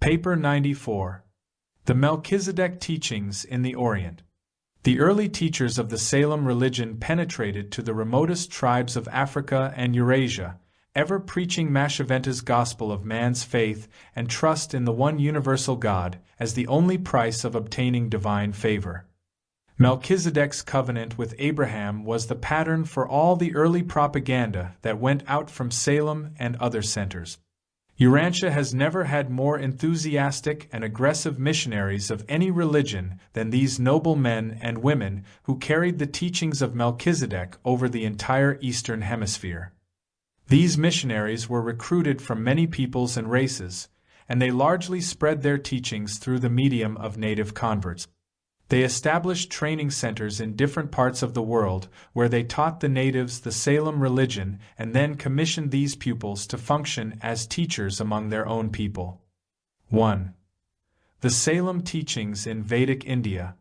Paper 94. The Melchizedek Teachings in the Orient. The early teachers of the Salem religion penetrated to the remotest tribes of Africa and Eurasia, ever preaching Machiventa's gospel of man's faith and trust in the one universal God as the only price of obtaining divine favor. Melchizedek's covenant with Abraham was the pattern for all the early propaganda that went out from Salem and other centers. Urantia has never had more enthusiastic and aggressive missionaries of any religion than these noble men and women who carried the teachings of Melchizedek over the entire Eastern Hemisphere. These missionaries were recruited from many peoples and races, and they largely spread their teachings through the medium of native converts. They established training centers in different parts of the world where they taught the natives the Salem religion and then commissioned these pupils to function as teachers among their own people. 1. The Salem Teachings in Vedic India.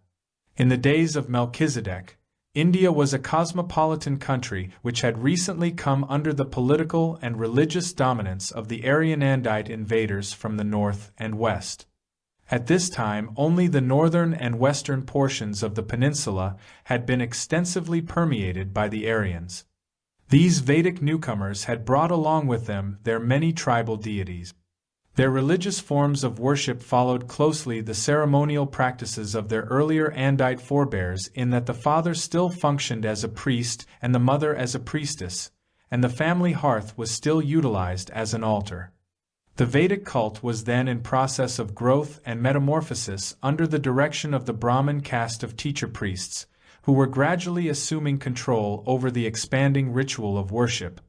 In the days of Melchizedek, India was a cosmopolitan country which had recently come under the political and religious dominance of the Aryan-Andite invaders from the north and west. At this time, only the northern and western portions of the peninsula had been extensively permeated by the Aryans. These Vedic newcomers had brought along with them their many tribal deities. Their religious forms of worship followed closely the ceremonial practices of their earlier Andite forebears in that the father still functioned as a priest and the mother as a priestess, and the family hearth was still utilized as an altar. The Vedic cult was then in process of growth and metamorphosis under the direction of the Brahman caste of teacher-priests, who were gradually assuming control over the expanding ritual of worship.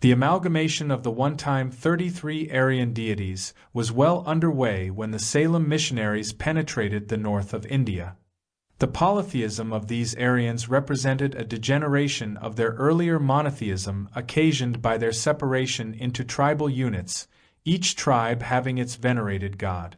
The amalgamation of the one-time 33 Aryan deities was well underway when the Salem missionaries penetrated the north of India. The polytheism of these Aryans represented a degeneration of their earlier monotheism occasioned by their separation into tribal units, each tribe having its venerated god.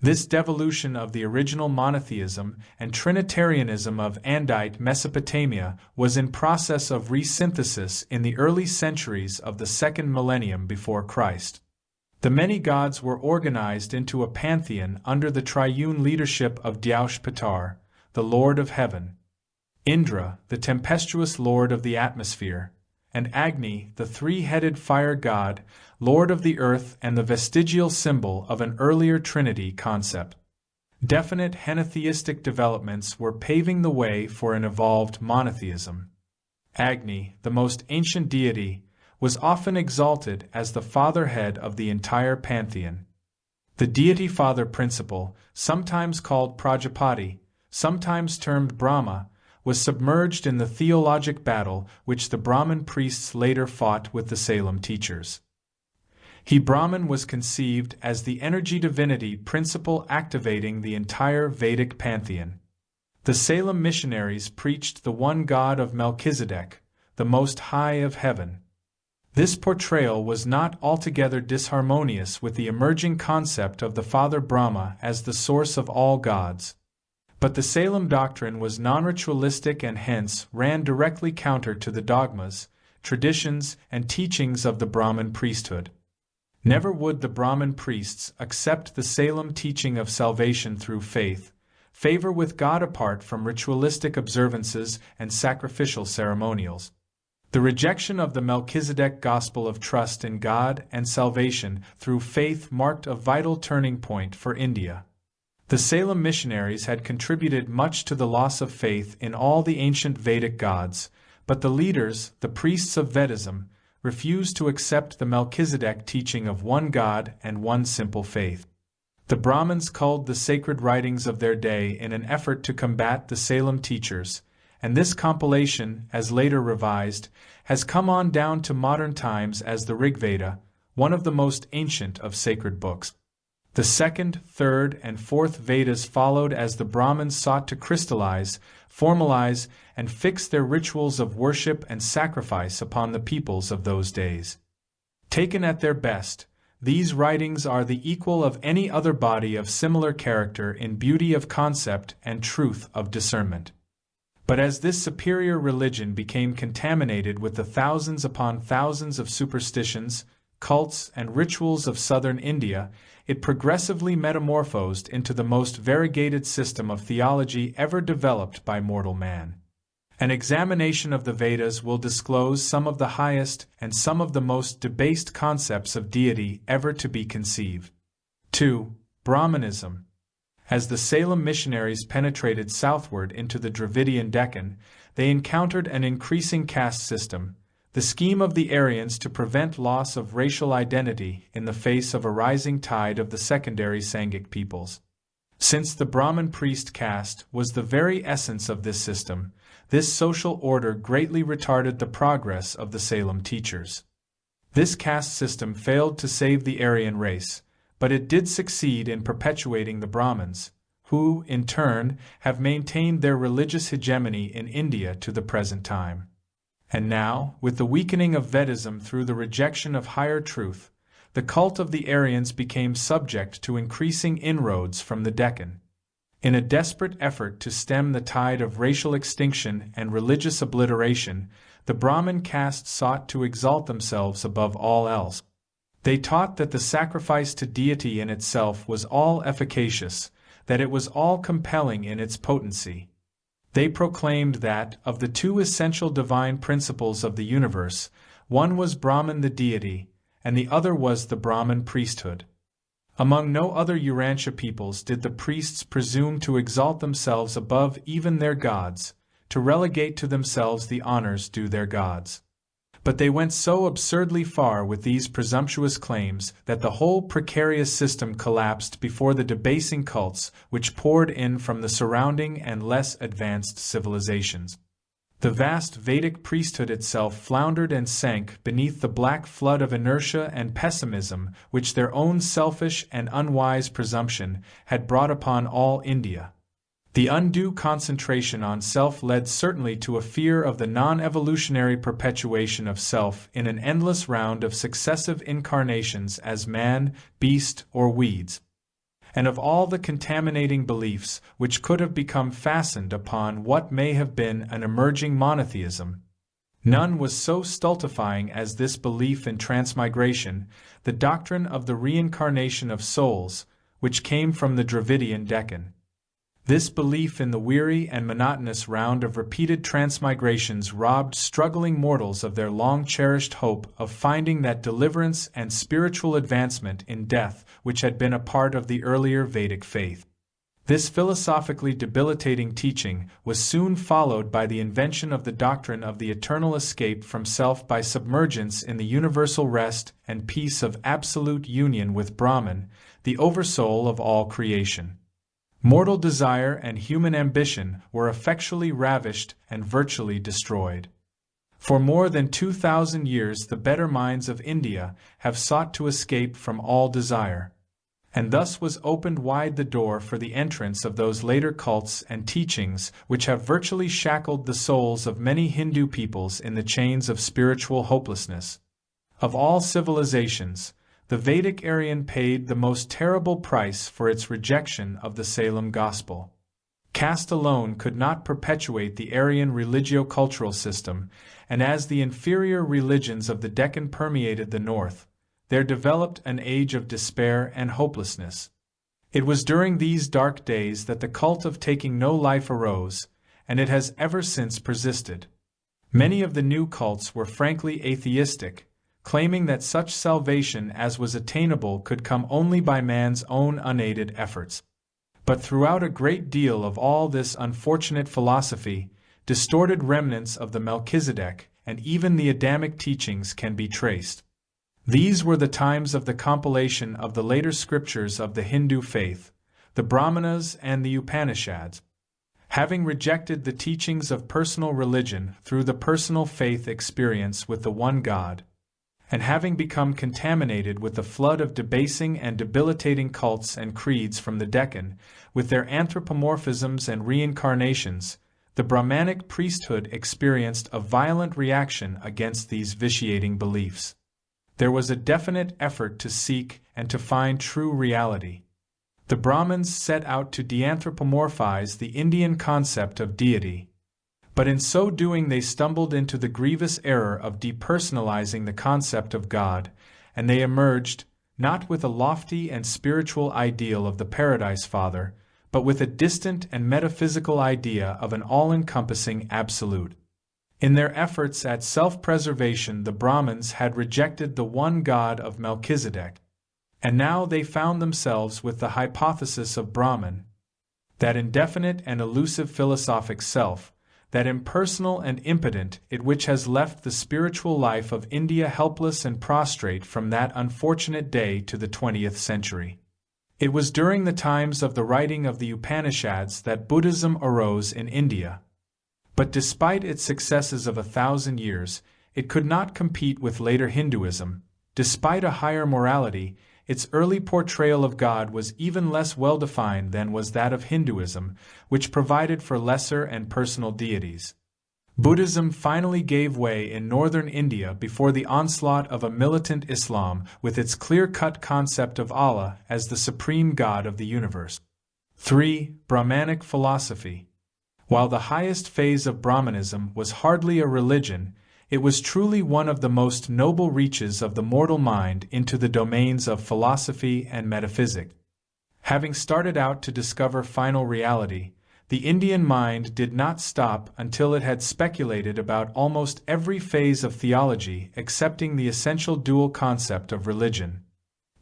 This devolution of the original monotheism and Trinitarianism of Andite Mesopotamia was in process of resynthesis in the early centuries of the second millennium before Christ. The many gods were organized into a pantheon under the triune leadership of Dyaus-Pitar, the Lord of Heaven, Indra, the tempestuous lord of the atmosphere, and Agni, the three-headed fire god, Lord of the earth and the vestigial symbol of an earlier Trinity concept. Definite henotheistic developments were paving the way for an evolved monotheism. Agni, the most ancient deity, was often exalted as the father-head of the entire pantheon. The deity-father principle, sometimes called Prajapati, sometimes termed Brahma, was submerged in the theologic battle which the Brahman priests later fought with the Salem teachers. Brahman was conceived as the energy divinity principle activating the entire Vedic pantheon. The Salem missionaries preached the one God of Melchizedek, the Most High of Heaven. This portrayal was not altogether disharmonious with the emerging concept of the Father Brahma as the source of all gods. But the Salem doctrine was non-ritualistic and hence ran directly counter to the dogmas, traditions, and teachings of the Brahman priesthood. Never would the Brahman priests accept the Salem teaching of salvation through faith, favor with God apart from ritualistic observances and sacrificial ceremonials. The rejection of the Melchizedek gospel of trust in God and salvation through faith marked a vital turning point for India. The Salem missionaries had contributed much to the loss of faith in all the ancient Vedic gods, but the leaders, the priests of Vedism, refused to accept the Melchizedek teaching of one God and one simple faith. The Brahmins culled the sacred writings of their day in an effort to combat the Salem teachers, and this compilation, as later revised, has come on down to modern times as the Rigveda, one of the most ancient of sacred books. The second, third, and fourth Vedas followed as the Brahmins sought to crystallize, formalize, and fix their rituals of worship and sacrifice upon the peoples of those days. Taken at their best, these writings are the equal of any other body of similar character in beauty of concept and truth of discernment. But as this superior religion became contaminated with the thousands upon thousands of superstitions, cults, and rituals of southern India, it progressively metamorphosed into the most variegated system of theology ever developed by mortal man. An examination of the Vedas will disclose some of the highest and some of the most debased concepts of deity ever to be conceived. 2. Brahmanism. As the Salem missionaries penetrated southward into the Dravidian Deccan, they encountered an increasing caste system, the scheme of the Aryans to prevent loss of racial identity in the face of a rising tide of the secondary Sangic peoples. Since the Brahman priest caste was the very essence of this system, this social order greatly retarded the progress of the Salem teachers. This caste system failed to save the Aryan race, but it did succeed in perpetuating the Brahmins, who, in turn, have maintained their religious hegemony in India to the present time. And now, with the weakening of Vedism through the rejection of higher truth, the cult of the Aryans became subject to increasing inroads from the Deccan. In a desperate effort to stem the tide of racial extinction and religious obliteration, the Brahmin caste sought to exalt themselves above all else. They taught that the sacrifice to deity in itself was all efficacious, that it was all compelling in its potency. They proclaimed that, of the two essential divine principles of the universe, one was Brahman the deity, and the other was the Brahman priesthood. Among no other Urantia peoples did the priests presume to exalt themselves above even their gods, to relegate to themselves the honors due their gods. But they went so absurdly far with these presumptuous claims that the whole precarious system collapsed before the debasing cults which poured in from the surrounding and less advanced civilizations. The vast Vedic priesthood itself floundered and sank beneath the black flood of inertia and pessimism which their own selfish and unwise presumption had brought upon all India. The undue concentration on self led certainly to a fear of the non-evolutionary perpetuation of self in an endless round of successive incarnations as man, beast, or weeds. And of all the contaminating beliefs which could have become fastened upon what may have been an emerging monotheism, none was so stultifying as this belief in transmigration, the doctrine of the reincarnation of souls, which came from the Dravidian Deccan. This belief in the weary and monotonous round of repeated transmigrations robbed struggling mortals of their long-cherished hope of finding that deliverance and spiritual advancement in death which had been a part of the earlier Vedic faith. This philosophically debilitating teaching was soon followed by the invention of the doctrine of the eternal escape from self by submergence in the universal rest and peace of absolute union with Brahman, the oversoul of all creation. Mortal desire and human ambition were effectually ravished and virtually destroyed. For more than 2,000 years the better minds of India have sought to escape from all desire, and thus was opened wide the door for the entrance of those later cults and teachings which have virtually shackled the souls of many Hindu peoples in the chains of spiritual hopelessness. Of all civilizations, the Vedic Aryan paid the most terrible price for its rejection of the Salem gospel. Caste alone could not perpetuate the Aryan religio-cultural system, and as the inferior religions of the Deccan permeated the north, there developed an age of despair and hopelessness. It was during these dark days that the cult of taking no life arose, and it has ever since persisted. Many of the new cults were frankly atheistic, claiming that such salvation as was attainable could come only by man's own unaided efforts. But throughout a great deal of all this unfortunate philosophy, distorted remnants of the Melchizedek and even the Adamic teachings can be traced. These were the times of the compilation of the later scriptures of the Hindu faith, the Brahmanas and the Upanishads. Having rejected the teachings of personal religion through the personal faith experience with the one God, and having become contaminated with the flood of debasing and debilitating cults and creeds from the Deccan, with their anthropomorphisms and reincarnations, the Brahmanic priesthood experienced a violent reaction against these vitiating beliefs. There was a definite effort to seek and to find true reality. The Brahmins set out to de-anthropomorphize the Indian concept of deity. But in so doing they stumbled into the grievous error of depersonalizing the concept of God, and they emerged, not with a lofty and spiritual ideal of the Paradise Father, but with a distant and metaphysical idea of an all-encompassing absolute. In their efforts at self-preservation, the Brahmins had rejected the one God of Melchizedek, and now they found themselves with the hypothesis of Brahman, that indefinite and elusive philosophic self, that impersonal and impotent it which has left the spiritual life of India helpless and prostrate from that unfortunate day to the 20th century. It was during the times of the writing of the Upanishads that Buddhism arose in India. But despite its successes of 1,000 years, it could not compete with later Hinduism. Despite a higher morality, its early portrayal of God was even less well-defined than was that of Hinduism, which provided for lesser and personal deities. Buddhism finally gave way in northern India before the onslaught of a militant Islam with its clear-cut concept of Allah as the supreme God of the universe. 3. Brahmanic philosophy. While the highest phase of Brahmanism was hardly a religion, it was truly one of the most noble reaches of the mortal mind into the domains of philosophy and metaphysics. Having started out to discover final reality, the Indian mind did not stop until it had speculated about almost every phase of theology excepting the essential dual concept of religion.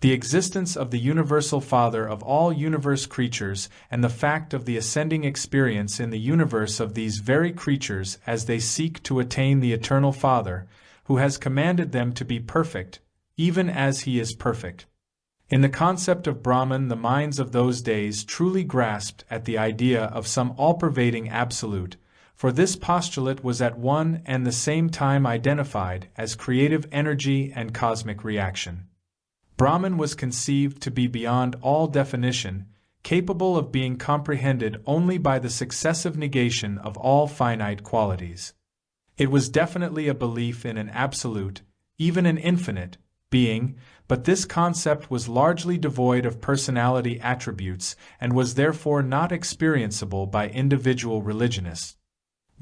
The existence of the universal Father of all universe creatures and the fact of the ascending experience in the universe of these very creatures as they seek to attain the eternal Father, who has commanded them to be perfect, even as He is perfect. In the concept of Brahman, the minds of those days truly grasped at the idea of some all-pervading absolute, for this postulate was at one and the same time identified as creative energy and cosmic reaction. Brahman was conceived to be beyond all definition, capable of being comprehended only by the successive negation of all finite qualities. It was definitely a belief in an absolute, even an infinite, being, but this concept was largely devoid of personality attributes and was therefore not experienceable by individual religionists.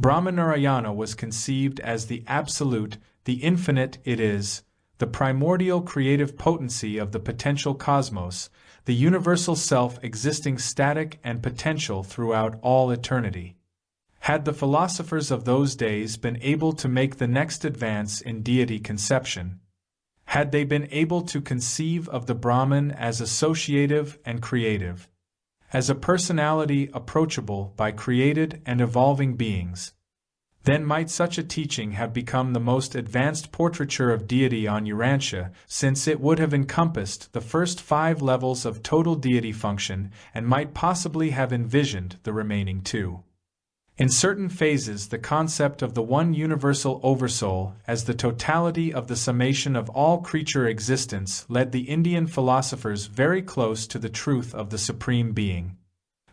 Brahmanarayana was conceived as the absolute, the infinite it is, the primordial creative potency of the potential cosmos, the universal self existing static and potential throughout all eternity. Had the philosophers of those days been able to make the next advance in deity conception, had they been able to conceive of the Brahman as associative and creative, as a personality approachable by created and evolving beings, then might such a teaching have become the most advanced portraiture of deity on Urantia, since it would have encompassed the first 5 levels of total deity function and might possibly have envisioned the remaining 2. In certain phases, the concept of the one universal oversoul as the totality of the summation of all creature existence led the Indian philosophers very close to the truth of the Supreme Being.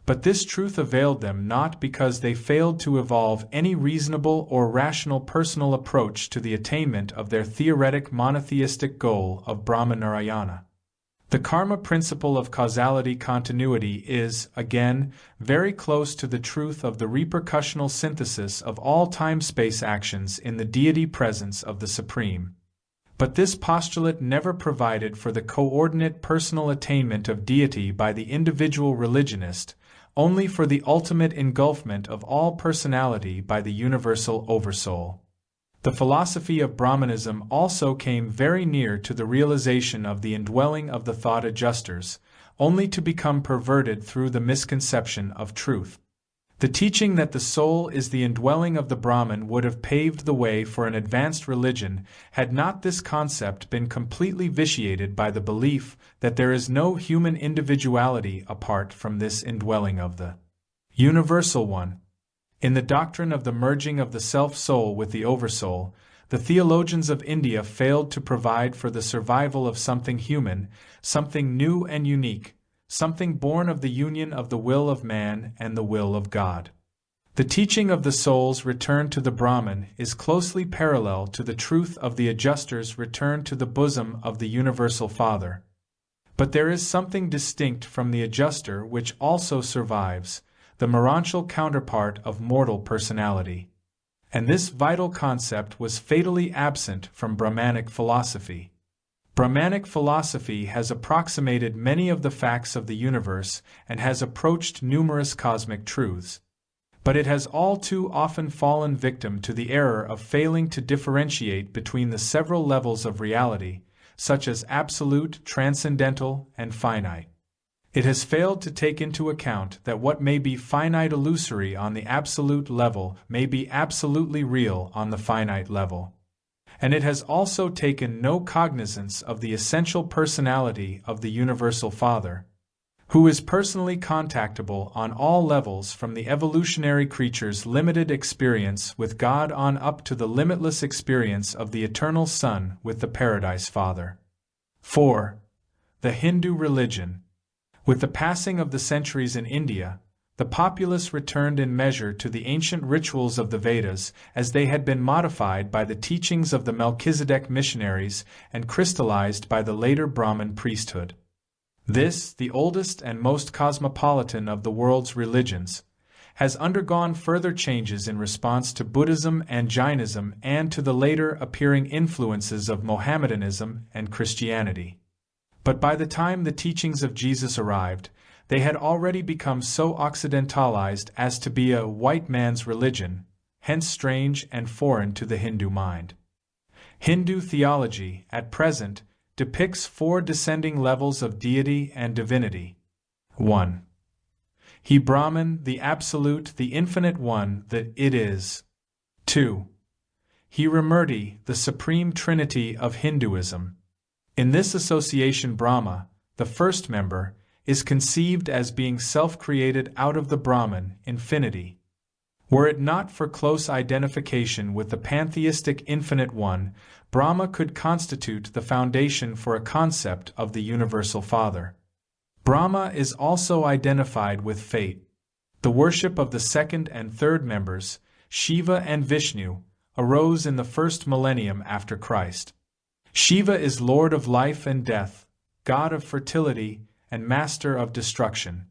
But this truth availed them not because they failed to evolve any reasonable or rational personal approach to the attainment of their theoretic monotheistic goal of Brahmanarayana. The karma principle of causality continuity is, again, very close to the truth of the repercussional synthesis of all time-space actions in the deity presence of the Supreme. But this postulate never provided for the coordinate personal attainment of deity by the individual religionist, only for the ultimate engulfment of all personality by the universal oversoul. The philosophy of Brahmanism also came very near to the realization of the indwelling of the thought adjusters, only to become perverted through the misconception of truth. The teaching that the soul is the indwelling of the Brahman would have paved the way for an advanced religion had not this concept been completely vitiated by the belief that there is no human individuality apart from this indwelling of the Universal One. In the doctrine of the merging of the self-soul with the oversoul, the theologians of India failed to provide for the survival of something human, something new and unique, something born of the union of the will of man and the will of God. The teaching of the soul's return to the Brahman is closely parallel to the truth of the adjuster's return to the bosom of the Universal Father. But there is something distinct from the adjuster which also survives, the morontial counterpart of mortal personality. And this vital concept was fatally absent from Brahmanic philosophy. Brahmanic philosophy has approximated many of the facts of the universe and has approached numerous cosmic truths. But it has all too often fallen victim to the error of failing to differentiate between the several levels of reality, such as absolute, transcendental, and finite. It has failed to take into account that what may be finite illusory on the absolute level may be absolutely real on the finite level. And it has also taken no cognizance of the essential personality of the Universal Father, who is personally contactable on all levels from the evolutionary creature's limited experience with God on up to the limitless experience of the eternal Son with the Paradise Father. 4. The Hindu religion. With the passing of the centuries in India, the populace returned in measure to the ancient rituals of the Vedas as they had been modified by the teachings of the Melchizedek missionaries and crystallized by the later Brahman priesthood. This, the oldest and most cosmopolitan of the world's religions, has undergone further changes in response to Buddhism and Jainism and to the later appearing influences of Mohammedanism and Christianity. But by the time the teachings of Jesus arrived, they had already become so occidentalized as to be a white man's religion, hence strange and foreign to the Hindu mind. Hindu theology, at present, depicts 4 descending levels of deity and divinity. 1. He Brahman, the Absolute, the Infinite One, that it is. 2. He Ramurti, the Supreme Trinity of Hinduism. In this association Brahma, the first member, is conceived as being self-created out of the Brahman, infinity. Were it not for close identification with the pantheistic Infinite One, Brahma could constitute the foundation for a concept of the Universal Father. Brahma is also identified with fate. The worship of the second and third members, Shiva and Vishnu, arose in the first millennium after Christ. Shiva is Lord of life and death, God of fertility, and master of destruction.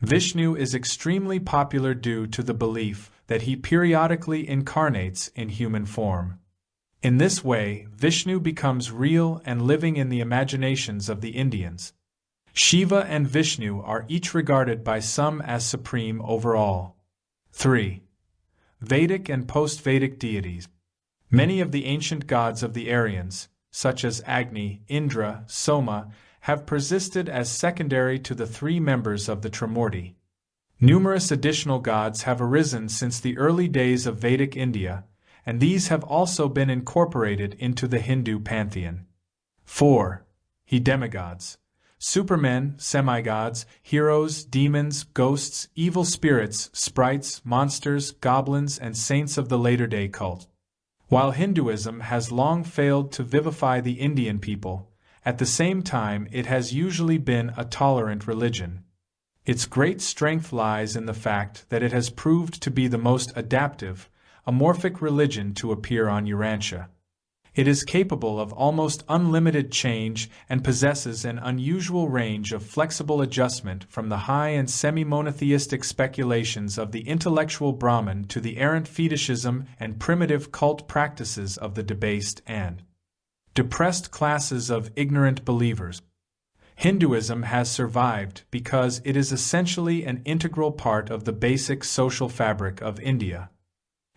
Vishnu is extremely popular due to the belief that he periodically incarnates in human form. In this way, Vishnu becomes real and living in the imaginations of the Indians. Shiva and Vishnu are each regarded by some as supreme over all. 3. Vedic and post-Vedic deities. Many of the ancient gods of the Aryans, such as Agni, Indra, Soma, have persisted as secondary to the 3 members of the Trimurti. Numerous additional gods have arisen since the early days of Vedic India, and these have also been incorporated into the Hindu pantheon. 4. He demigods. Supermen, semigods, heroes, demons, ghosts, evil spirits, sprites, monsters, goblins, and saints of the later-day cult. While Hinduism has long failed to vivify the Indian people, at the same time it has usually been a tolerant religion. Its great strength lies in the fact that it has proved to be the most adaptive, amorphic religion to appear on Urantia. It is capable of almost unlimited change and possesses an unusual range of flexible adjustment from the high and semi-monotheistic speculations of the intellectual Brahman to the errant fetishism and primitive cult practices of the debased and depressed classes of ignorant believers. Hinduism has survived because it is essentially an integral part of the basic social fabric of India.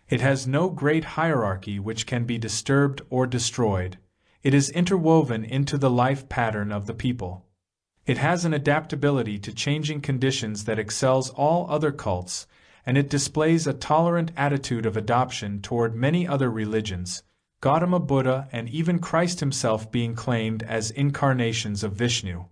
It has no great hierarchy which can be disturbed or destroyed. It is interwoven into the life pattern of the people. It has an adaptability to changing conditions that excels all other cults, and it displays a tolerant attitude of adoption toward many other religions, Gautama Buddha and even Christ himself being claimed as incarnations of Vishnu.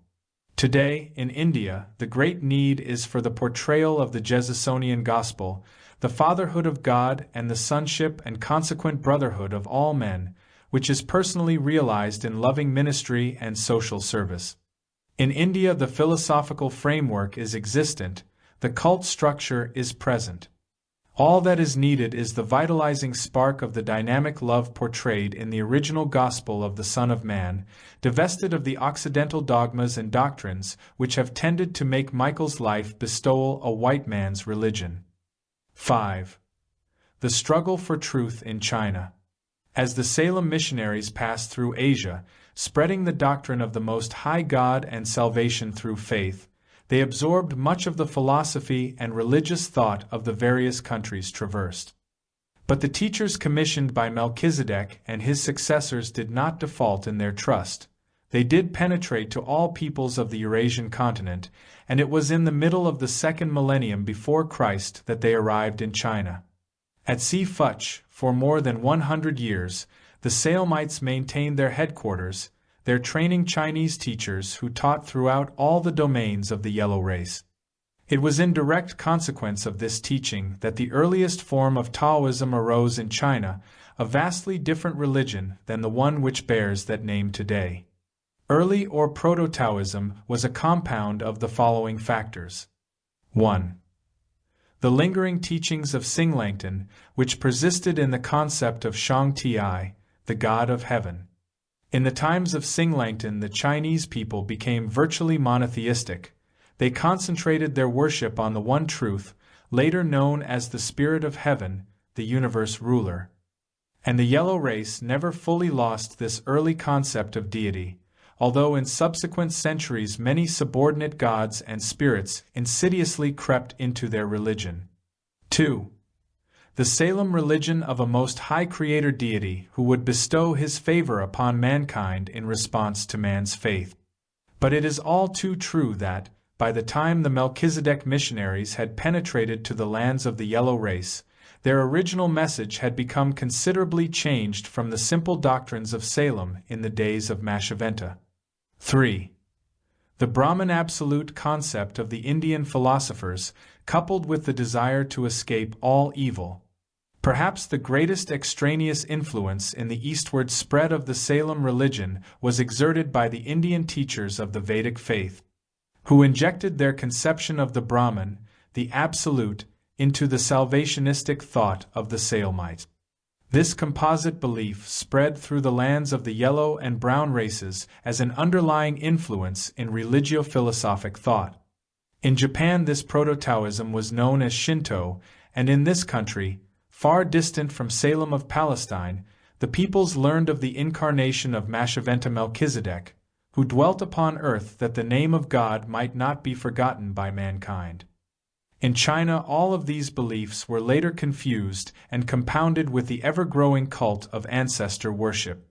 Today, in India, the great need is for the portrayal of the Jesusonian gospel, the fatherhood of God and the sonship and consequent brotherhood of all men, which is personally realized in loving ministry and social service. In India, the philosophical framework is existent, the cult structure is present. All that is needed is the vitalizing spark of the dynamic love portrayed in the original gospel of the Son of Man, divested of the Occidental dogmas and doctrines which have tended to make Michael's life bestowal a white man's religion. 5. The struggle for truth in China. As the Salem missionaries passed through Asia, spreading the doctrine of the Most High God and salvation through faith. They absorbed much of the philosophy and religious thought of the various countries traversed. But the teachers commissioned by Melchizedek and his successors did not default in their trust. They did penetrate to all peoples of the Eurasian continent, and it was in the middle of the second millennium before Christ that they arrived in China. At Si Fuch, for more than 100 years, the Salemites maintained their headquarters, their training Chinese teachers who taught throughout all the domains of the yellow race. It was in direct consequence of this teaching that the earliest form of Taoism arose in China, a vastly different religion than the one which bears that name today. Early or Proto-Taoism was a compound of the following factors. 1. The lingering teachings of Xinglangtan, which persisted in the concept of Shang-Ti, the God of Heaven. In the times of Xinglangtan, the Chinese people became virtually monotheistic. They concentrated their worship on the one truth, later known as the Spirit of Heaven, the universe ruler. And the yellow race never fully lost this early concept of deity, although in subsequent centuries many subordinate gods and spirits insidiously crept into their religion. 2. The Salem religion of a most high creator deity who would bestow his favor upon mankind in response to man's faith. But it is all too true that, by the time the Melchizedek missionaries had penetrated to the lands of the yellow race, their original message had become considerably changed from the simple doctrines of Salem in the days of Machiventa. 3. The Brahman absolute concept of the Indian philosophers, coupled with the desire to escape all evil. Perhaps the greatest extraneous influence in the eastward spread of the Salem religion was exerted by the Indian teachers of the Vedic faith, who injected their conception of the Brahman, the Absolute, into the salvationistic thought of the Salemite. This composite belief spread through the lands of the yellow and brown races as an underlying influence in religio-philosophic thought. In Japan, this Proto-Taoism was known as Shinto, and in this country, far distant from Salem of Palestine, the peoples learned of the incarnation of Machiventa Melchizedek, who dwelt upon earth that the name of God might not be forgotten by mankind. In China, all of these beliefs were later confused and compounded with the ever-growing cult of ancestor worship.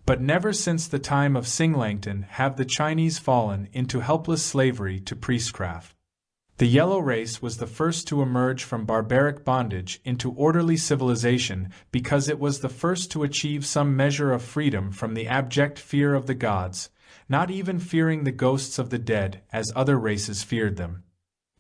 But never since the time of Xinglangtan have the Chinese fallen into helpless slavery to priestcraft. The yellow race was the first to emerge from barbaric bondage into orderly civilization because it was the first to achieve some measure of freedom from the abject fear of the gods, not even fearing the ghosts of the dead as other races feared them.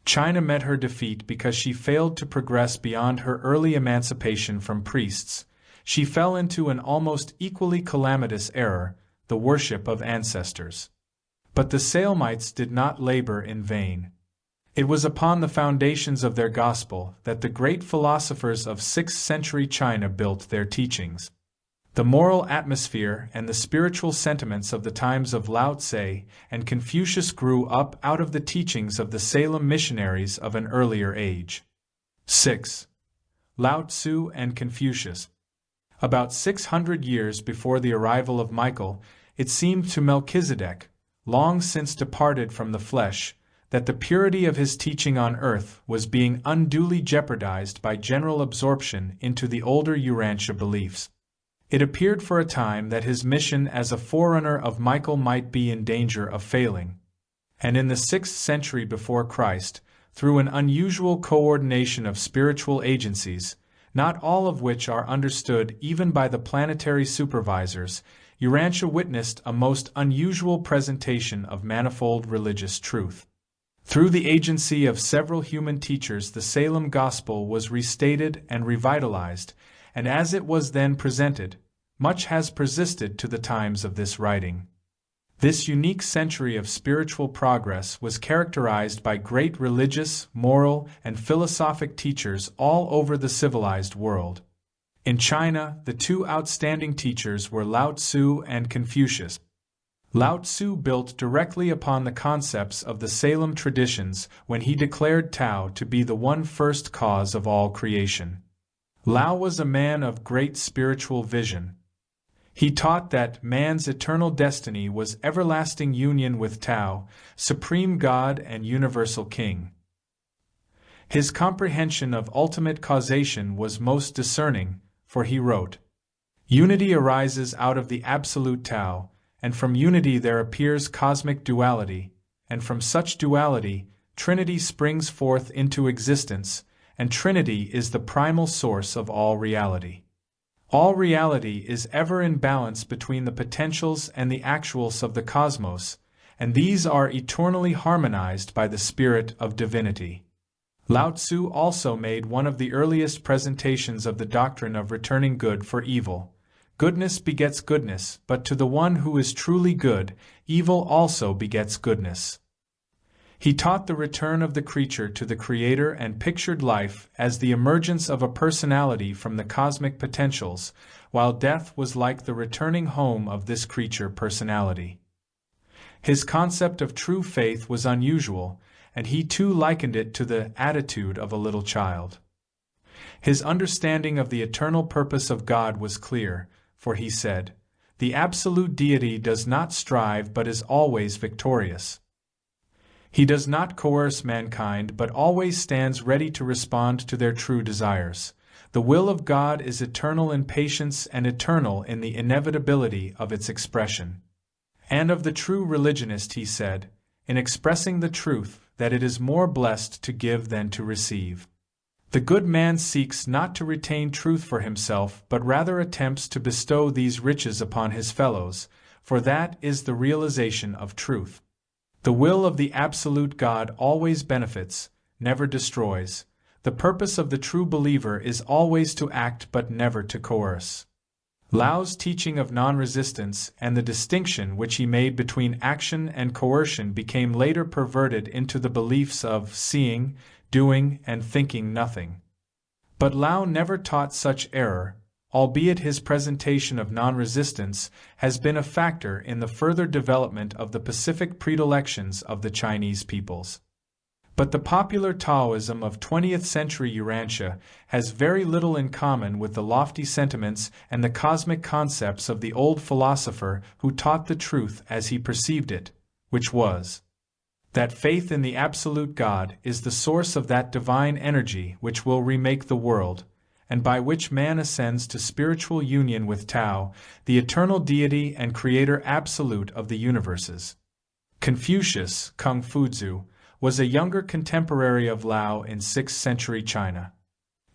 China met her defeat because she failed to progress beyond her early emancipation from priests. She fell into an almost equally calamitous error, the worship of ancestors. But the Salemites did not labor in vain. It was upon the foundations of their gospel that the great philosophers of 6th century China built their teachings. The moral atmosphere and the spiritual sentiments of the times of Lao Tse and Confucius grew up out of the teachings of the Salem missionaries of an earlier age. 6. Lao Tzu and Confucius. About 600 years before the arrival of Michael, it seemed to Melchizedek, long since departed from the flesh, that the purity of his teaching on earth was being unduly jeopardized by general absorption into the older Urantia beliefs. It appeared for a time that his mission as a forerunner of Michael might be in danger of failing. And in the 6th century before Christ, through an unusual coordination of spiritual agencies, not all of which are understood even by the planetary supervisors, Urantia witnessed a most unusual presentation of manifold religious truth. Through the agency of several human teachers, the Salem gospel was restated and revitalized, and as it was then presented, much has persisted to the times of this writing. This unique century of spiritual progress was characterized by great religious, moral, and philosophic teachers all over the civilized world. In China, the two outstanding teachers were Lao Tzu and Confucius. Lao Tzu built directly upon the concepts of the Salem traditions when he declared Tao to be the one first cause of all creation. Lao was a man of great spiritual vision. He taught that man's eternal destiny was everlasting union with Tao, Supreme God and Universal King. His comprehension of ultimate causation was most discerning, for he wrote, "Unity arises out of the absolute Tao, and from unity there appears cosmic duality, and from such duality, Trinity springs forth into existence, and Trinity is the primal source of all reality. All reality is ever in balance between the potentials and the actuals of the cosmos, and these are eternally harmonized by the spirit of divinity." Lao Tzu also made one of the earliest presentations of the doctrine of returning good for evil. Goodness begets goodness, but to the one who is truly good, evil also begets goodness. He taught the return of the creature to the Creator and pictured life as the emergence of a personality from the cosmic potentials, while death was like the returning home of this creature personality. His concept of true faith was unusual, and he too likened it to the attitude of a little child. His understanding of the eternal purpose of God was clear, for he said, "The absolute deity does not strive but is always victorious. He does not coerce mankind but always stands ready to respond to their true desires. The will of God is eternal in patience and eternal in the inevitability of its expression." And of the true religionist he said, in expressing the truth, that it is more blessed to give than to receive. The good man seeks not to retain truth for himself but rather attempts to bestow these riches upon his fellows, for that is the realization of truth. The will of the absolute God always benefits, never destroys. The purpose of the true believer is always to act but never to coerce. Lao's teaching of non-resistance and the distinction which he made between action and coercion became later perverted into the beliefs of seeing, doing, and thinking nothing. But Lao never taught such error, albeit his presentation of non-resistance has been a factor in the further development of the pacific predilections of the Chinese peoples. But the popular Taoism of 20th century Urantia has very little in common with the lofty sentiments and the cosmic concepts of the old philosopher who taught the truth as he perceived it, which was that faith in the absolute God is the source of that divine energy which will remake the world, and by which man ascends to spiritual union with Tao, the eternal deity and creator absolute of the universes. Confucius, Kung Fuzu, was a younger contemporary of Lao in 6th century China.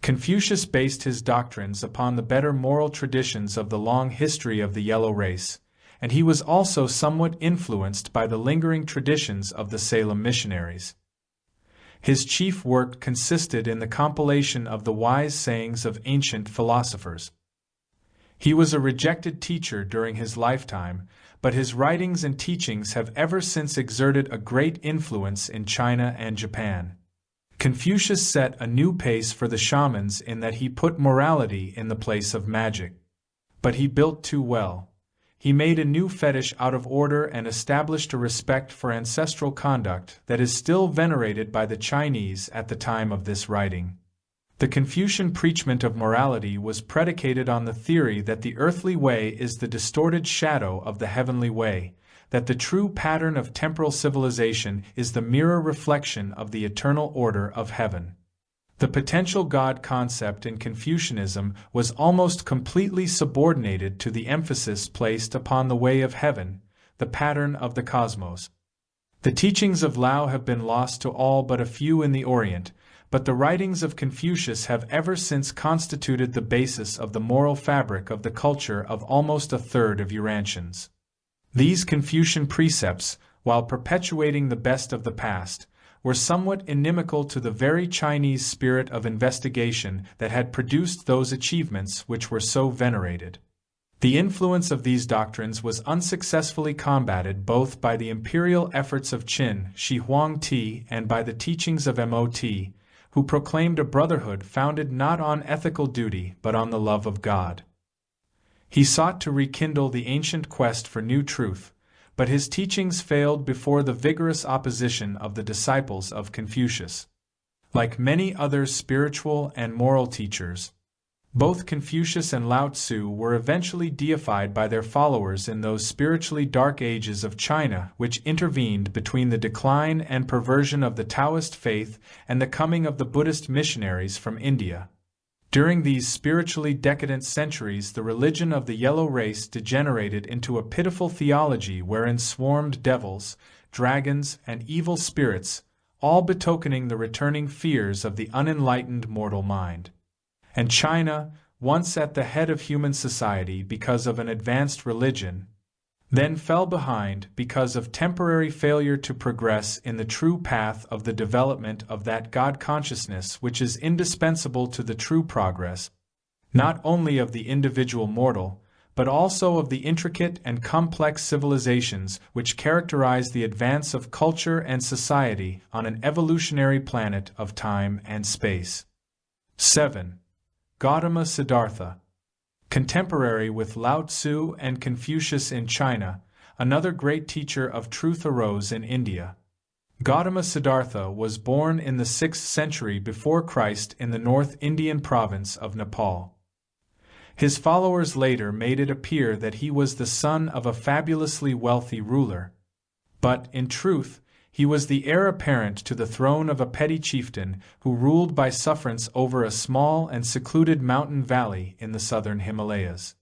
Confucius based his doctrines upon the better moral traditions of the long history of the yellow race, and he was also somewhat influenced by the lingering traditions of the Salem missionaries. His chief work consisted in the compilation of the wise sayings of ancient philosophers. He was a rejected teacher during his lifetime, but his writings and teachings have ever since exerted a great influence in China and Japan. Confucius set a new pace for the shamans in that he put morality in the place of magic. But he built too well. He made a new fetish out of order and established a respect for ancestral conduct that is still venerated by the Chinese at the time of this writing. The Confucian preachment of morality was predicated on the theory that the earthly way is the distorted shadow of the heavenly way, that the true pattern of temporal civilization is the mirror reflection of the eternal order of heaven. The potential God concept in Confucianism was almost completely subordinated to the emphasis placed upon the way of heaven, the pattern of the cosmos. The teachings of Lao have been lost to all but a few in the Orient, but the writings of Confucius have ever since constituted the basis of the moral fabric of the culture of almost a third of Urantians. These Confucian precepts, while perpetuating the best of the past, were somewhat inimical to the very Chinese spirit of investigation that had produced those achievements which were so venerated. The influence of these doctrines was unsuccessfully combated both by the imperial efforts of Qin Shi Huangti and by the teachings of Mot, who proclaimed a brotherhood founded not on ethical duty but on the love of God. He sought to rekindle the ancient quest for new truth, but his teachings failed before the vigorous opposition of the disciples of Confucius. Like many other spiritual and moral teachers, Both Confucius and Lao Tzu were eventually deified by their followers in those spiritually dark ages of China which intervened between the decline and perversion of the Taoist faith and the coming of the Buddhist missionaries from India. During these spiritually decadent centuries, the religion of the yellow race degenerated into a pitiful theology wherein swarmed devils, dragons, and evil spirits, all betokening the returning fears of the unenlightened mortal mind. And China, once at the head of human society because of an advanced religion, then fell behind because of temporary failure to progress in the true path of the development of that God consciousness which is indispensable to the true progress, not only of the individual mortal, but also of the intricate and complex civilizations which characterize the advance of culture and society on an evolutionary planet of time and space. 7. Gautama Siddhartha. Contemporary with Lao Tzu and Confucius in China, another great teacher of truth arose in India. Gautama Siddhartha was born in the 6th century before Christ in the North Indian province of Nepal. His followers later made it appear that he was the son of a fabulously wealthy ruler. But, in truth, he was the heir apparent to the throne of a petty chieftain who ruled by sufferance over a small and secluded mountain valley in the southern Himalayas.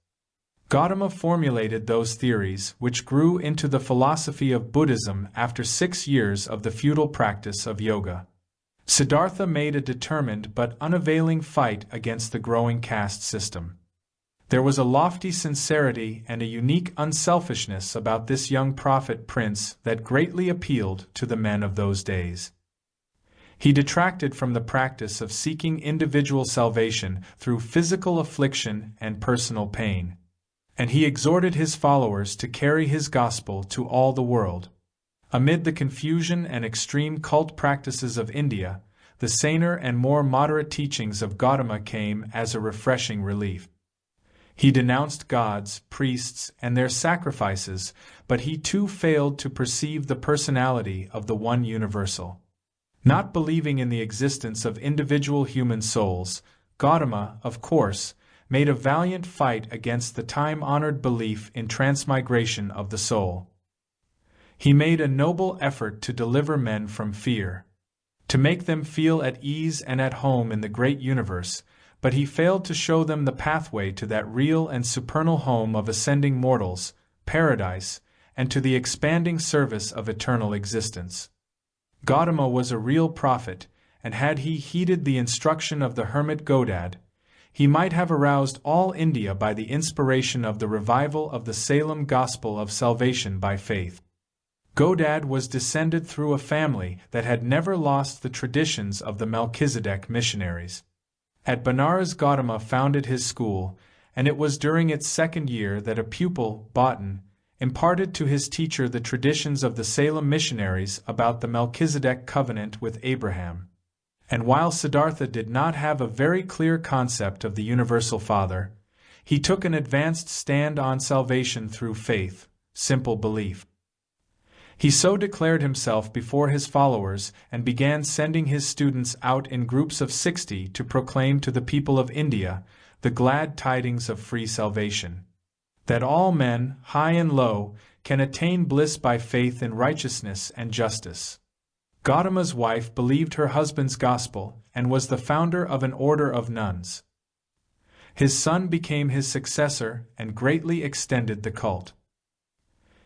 Gautama formulated those theories which grew into the philosophy of Buddhism after 6 years of the futile practice of yoga. Siddhartha made a determined but unavailing fight against the growing caste system. There was a lofty sincerity and a unique unselfishness about this young prophet prince that greatly appealed to the men of those days. He detracted from the practice of seeking individual salvation through physical affliction and personal pain, and he exhorted his followers to carry his gospel to all the world. Amid the confusion and extreme cult practices of India, the saner and more moderate teachings of Gautama came as a refreshing relief. He denounced gods, priests, and their sacrifices, but he too failed to perceive the personality of the one universal. Not believing in the existence of individual human souls, Gautama, of course, made a valiant fight against the time-honored belief in transmigration of the soul. He made a noble effort to deliver men from fear, to make them feel at ease and at home in the great universe, but he failed to show them the pathway to that real and supernal home of ascending mortals, paradise, and to the expanding service of eternal existence. Gautama was a real prophet, and had he heeded the instruction of the hermit Godad, he might have aroused all India by the inspiration of the revival of the Salem gospel of salvation by faith. Godad was descended through a family that had never lost the traditions of the Melchizedek missionaries. At Benares, Gautama founded his school, and it was during its 2nd year that a pupil, Bhattan, imparted to his teacher the traditions of the Salem missionaries about the Melchizedek covenant with Abraham. And while Siddhartha did not have a very clear concept of the Universal Father, he took an advanced stand on salvation through faith, simple belief. He so declared himself before his followers and began sending his students out in groups of 60 to proclaim to the people of India the glad tidings of free salvation, that all men, high and low, can attain bliss by faith in righteousness and justice. Gautama's wife believed her husband's gospel and was the founder of an order of nuns. His son became his successor and greatly extended the cult.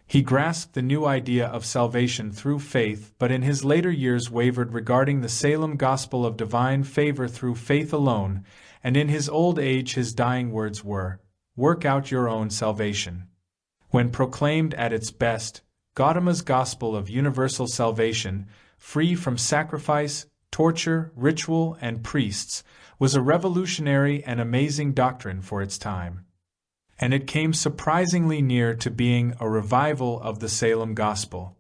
He grasped the new idea of salvation through faith, but in his later years wavered regarding the Salem gospel of divine favor through faith alone, and in his old age his dying words were, "Work out your own salvation." When proclaimed at its best, Gautama's gospel of universal salvation, free from sacrifice, torture, ritual, and priests, was a revolutionary and amazing doctrine for its time. And it came surprisingly near to being a revival of the Salem gospel.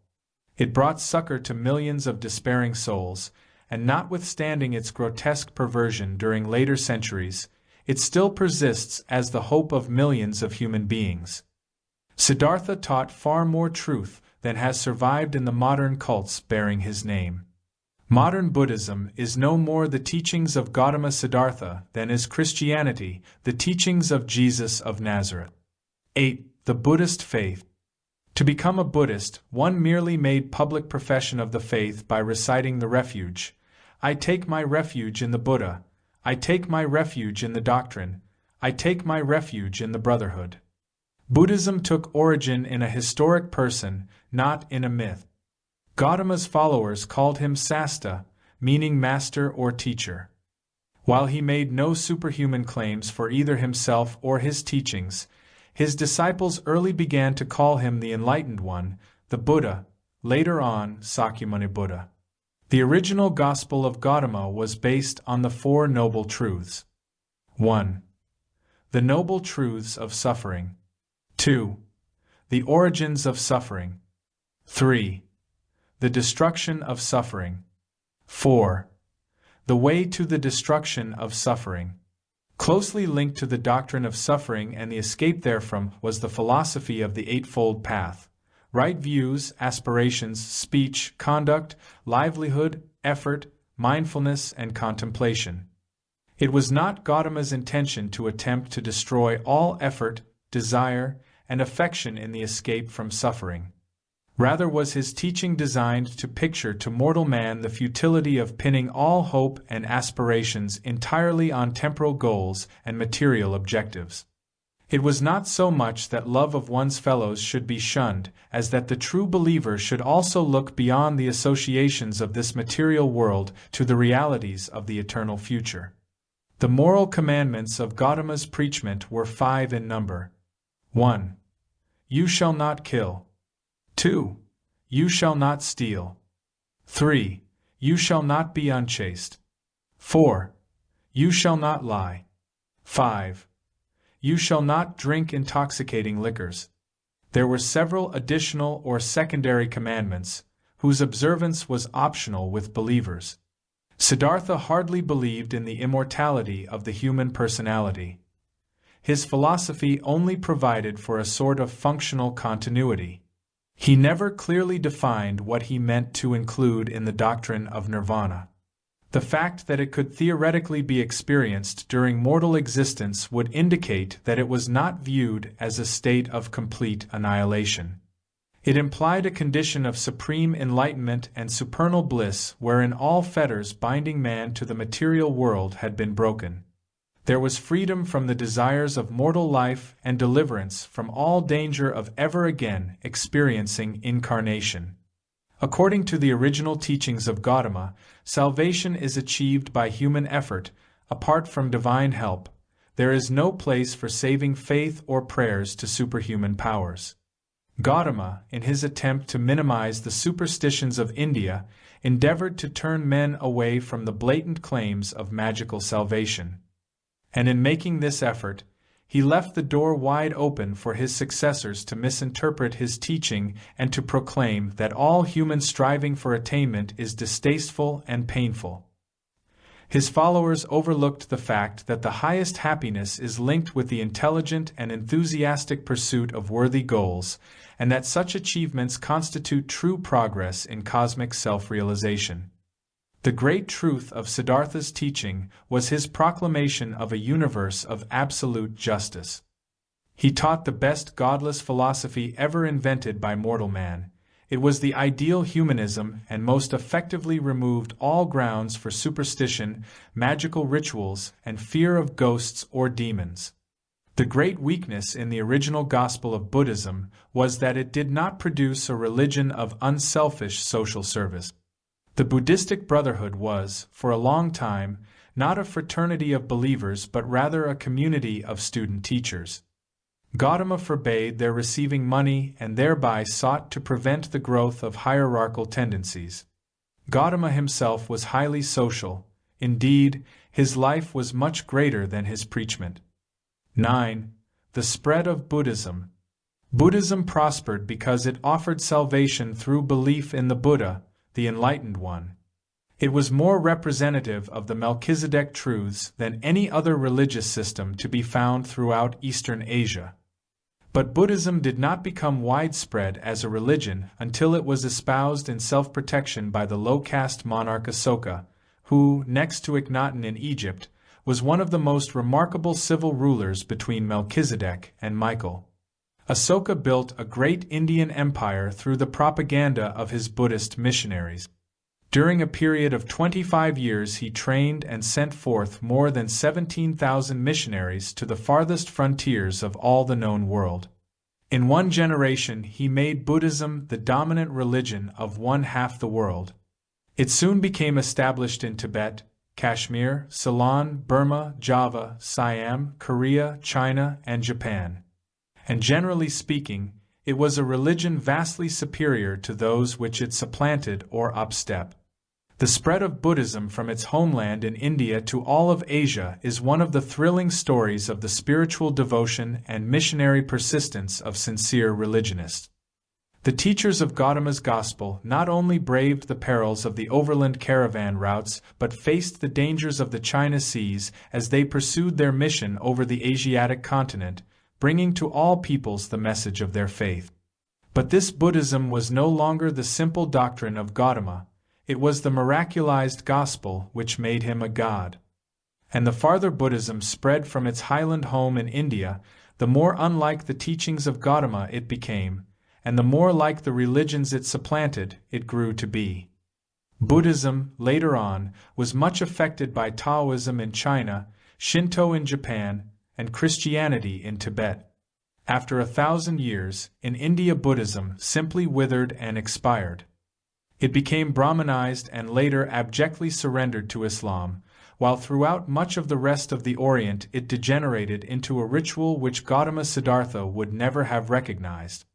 It brought succor to millions of despairing souls, and notwithstanding its grotesque perversion during later centuries, it still persists as the hope of millions of human beings. Siddhartha taught far more truth than has survived in the modern cults bearing his name. Modern Buddhism is no more the teachings of Gautama Siddhartha than is Christianity the teachings of Jesus of Nazareth. 8. The Buddhist faith. To become a Buddhist, one merely made public profession of the faith by reciting the refuge. I take my refuge in the Buddha. I take my refuge in the doctrine. I take my refuge in the brotherhood. Buddhism took origin in a historic person, not in a myth. Gautama's followers called him Sasta, meaning master or teacher. While he made no superhuman claims for either himself or his teachings, his disciples early began to call him the Enlightened One, the Buddha, later on Sakyamuni Buddha. The original Gospel of Gautama was based on the Four Noble Truths. 1. The Noble Truths of Suffering. 2. The Origins of Suffering. 3. The Destruction of Suffering. 4. The Way to the Destruction of Suffering. Closely linked to the doctrine of suffering and the escape therefrom was the philosophy of the Eightfold Path: right views, aspirations, speech, conduct, livelihood, effort, mindfulness, and contemplation. It was not Gautama's intention to attempt to destroy all effort, desire, and affection in the escape from suffering. Rather was his teaching designed to picture to mortal man the futility of pinning all hope and aspirations entirely on temporal goals and material objectives. It was not so much that love of one's fellows should be shunned, as that the true believer should also look beyond the associations of this material world to the realities of the eternal future. The moral commandments of Gautama's preachment were 5 in number. 1. You shall not kill. 2. You shall not steal. 3. You shall not be unchaste. 4. You shall not lie. 5. You shall not drink intoxicating liquors. There were several additional or secondary commandments, whose observance was optional with believers. Siddhartha hardly believed in the immortality of the human personality. His philosophy only provided for a sort of functional continuity. He never clearly defined what he meant to include in the doctrine of nirvana. The fact that it could theoretically be experienced during mortal existence would indicate that it was not viewed as a state of complete annihilation. It implied a condition of supreme enlightenment and supernal bliss wherein all fetters binding man to the material world had been broken. There was freedom from the desires of mortal life and deliverance from all danger of ever again experiencing incarnation. According to the original teachings of Gautama, salvation is achieved by human effort, apart from divine help. There is no place for saving faith or prayers to superhuman powers. Gautama, in his attempt to minimize the superstitions of India, endeavored to turn men away from the blatant claims of magical salvation. And in making this effort, he left the door wide open for his successors to misinterpret his teaching and to proclaim that all human striving for attainment is distasteful and painful. His followers overlooked the fact that the highest happiness is linked with the intelligent and enthusiastic pursuit of worthy goals, and that such achievements constitute true progress in cosmic self-realization. The great truth of Siddhartha's teaching was his proclamation of a universe of absolute justice. He taught the best godless philosophy ever invented by mortal man. It was the ideal humanism and most effectively removed all grounds for superstition, magical rituals, and fear of ghosts or demons. The great weakness in the original gospel of Buddhism was that it did not produce a religion of unselfish social service. The Buddhistic Brotherhood was, for a long time, not a fraternity of believers but rather a community of student teachers. Gautama forbade their receiving money and thereby sought to prevent the growth of hierarchical tendencies. Gautama himself was highly social. Indeed, his life was much greater than his preachment. 9. The spread of Buddhism. Buddhism prospered because it offered salvation through belief in the Buddha, the Enlightened One. It was more representative of the Melchizedek truths than any other religious system to be found throughout Eastern Asia. But Buddhism did not become widespread as a religion until it was espoused in self-protection by the low-caste monarch Asoka, who, next to Akhenaten in Egypt, was one of the most remarkable civil rulers between Melchizedek and Michael. Asoka built a great Indian empire through the propaganda of his Buddhist missionaries. During a period of 25 years he trained and sent forth more than 17,000 missionaries to the farthest frontiers of all the known world. In one generation he made Buddhism the dominant religion of one half the world. It soon became established in Tibet, Kashmir, Ceylon, Burma, Java, Siam, Korea, China, and Japan. And generally speaking, it was a religion vastly superior to those which it supplanted or upstepped. The spread of Buddhism from its homeland in India to all of Asia is one of the thrilling stories of the spiritual devotion and missionary persistence of sincere religionists. The teachers of Gautama's gospel not only braved the perils of the overland caravan routes but faced the dangers of the China seas as they pursued their mission over the Asiatic continent, bringing to all peoples the message of their faith. But this Buddhism was no longer the simple doctrine of Gautama. It was the miraculized gospel which made him a god. And the farther Buddhism spread from its highland home in India, the more unlike the teachings of Gautama it became, and the more like the religions it supplanted it grew to be. Buddhism, later on, was much affected by Taoism in China, Shinto in Japan, and Christianity in Tibet. After 1,000 years, in India Buddhism simply withered and expired. It became Brahmanized and later abjectly surrendered to Islam, while throughout much of the rest of the Orient it degenerated into a ritual which Gautama Siddhartha would never have recognized.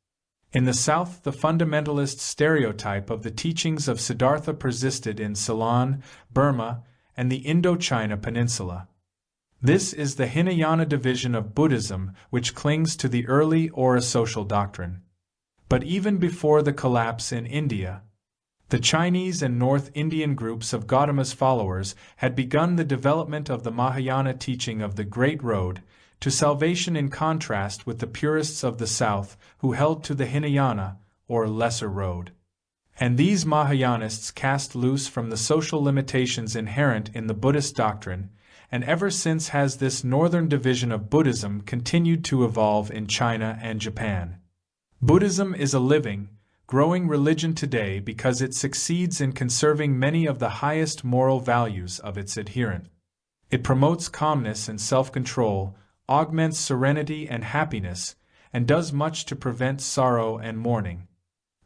In the South, the fundamentalist stereotype of the teachings of Siddhartha persisted in Ceylon, Burma, and the Indochina Peninsula. This is the Hinayana division of Buddhism which clings to the early Aura social doctrine. But even before the collapse in India, the Chinese and North Indian groups of Gautama's followers had begun the development of the Mahayana teaching of the Great Road to salvation, in contrast with the purists of the South who held to the Hinayana, or Lesser Road. And these Mahayanists cast loose from the social limitations inherent in the Buddhist doctrine, and ever since has this northern division of Buddhism continued to evolve in China and Japan. Buddhism is a living, growing religion today because it succeeds in conserving many of the highest moral values of its adherent. It promotes calmness and self-control, augments serenity and happiness, and does much to prevent sorrow and mourning.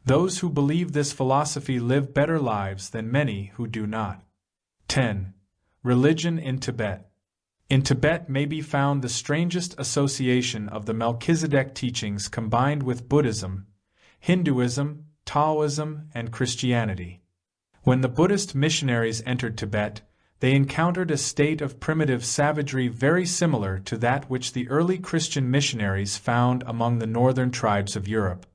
Those who believe this philosophy live better lives than many who do not. 10. Religion in Tibet. In Tibet may be found the strangest association of the Melchizedek teachings combined with Buddhism, Hinduism, Taoism, and Christianity. When the Buddhist missionaries entered Tibet, they encountered a state of primitive savagery very similar to that which the early Christian missionaries found among the northern tribes of Europe.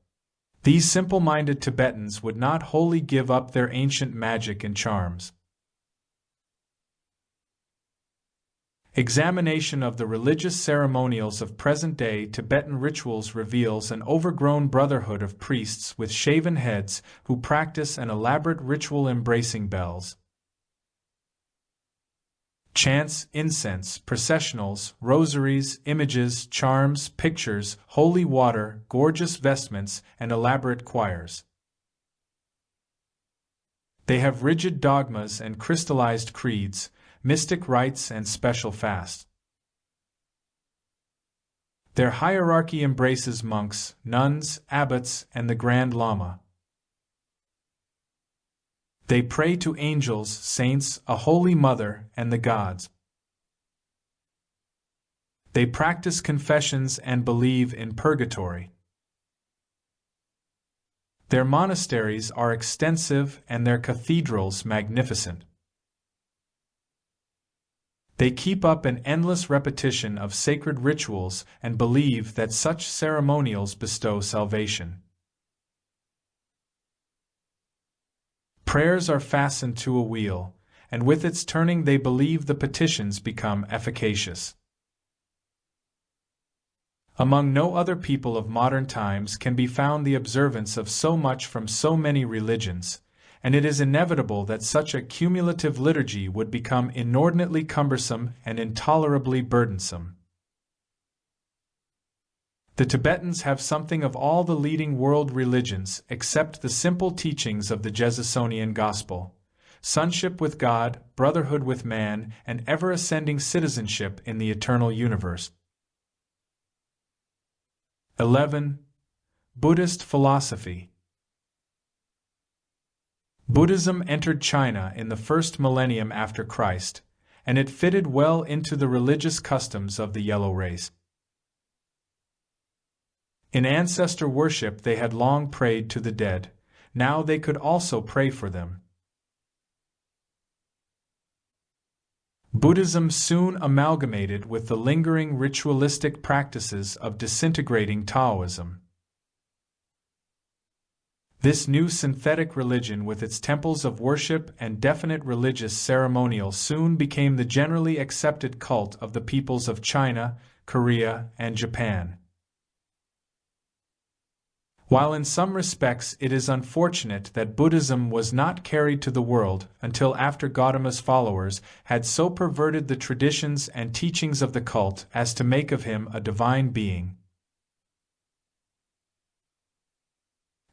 These simple-minded Tibetans would not wholly give up their ancient magic and charms. Examination of the religious ceremonials of present-day Tibetan rituals reveals an overgrown brotherhood of priests with shaven heads who practice an elaborate ritual embracing bells, chants, incense, processionals, rosaries, images, charms, pictures, holy water, gorgeous vestments, and elaborate choirs. They have rigid dogmas and crystallized creeds, mystic rites and special fasts. Their hierarchy embraces monks, nuns, abbots, and the Grand Lama. They pray to angels, saints, a holy mother, and the gods. They practice confessions and believe in purgatory. Their monasteries are extensive and their cathedrals magnificent. They keep up an endless repetition of sacred rituals and believe that such ceremonials bestow salvation. Prayers are fastened to a wheel, and with its turning they believe the petitions become efficacious. Among no other people of modern times can be found the observance of so much from so many religions, and it is inevitable that such a cumulative liturgy would become inordinately cumbersome and intolerably burdensome. The Tibetans have something of all the leading world religions except the simple teachings of the Jesusonian Gospel: sonship with God, brotherhood with man, and ever-ascending citizenship in the eternal universe. 11. Buddhist philosophy. Buddhism entered China in the first millennium after Christ, and it fitted well into the religious customs of the yellow race. In ancestor worship they had long prayed to the dead, now they could also pray for them. Buddhism soon amalgamated with the lingering ritualistic practices of disintegrating Taoism. This new synthetic religion with its temples of worship and definite religious ceremonial soon became the generally accepted cult of the peoples of China, Korea, and Japan. While in some respects it is unfortunate that Buddhism was not carried to the world until after Gautama's followers had so perverted the traditions and teachings of the cult as to make of him a divine being.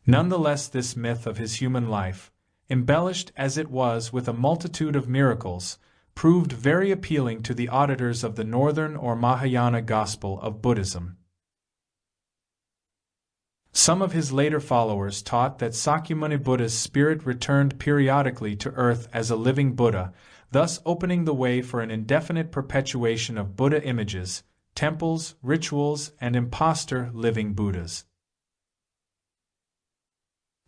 Nonetheless, this myth of his human life, embellished as it was with a multitude of miracles, proved very appealing to the auditors of the Northern or Mahayana gospel of Buddhism. Some of his later followers taught that Sakyamuni Buddha's spirit returned periodically to earth as a living Buddha, thus opening the way for an indefinite perpetuation of Buddha images, temples, rituals, and impostor living Buddhas.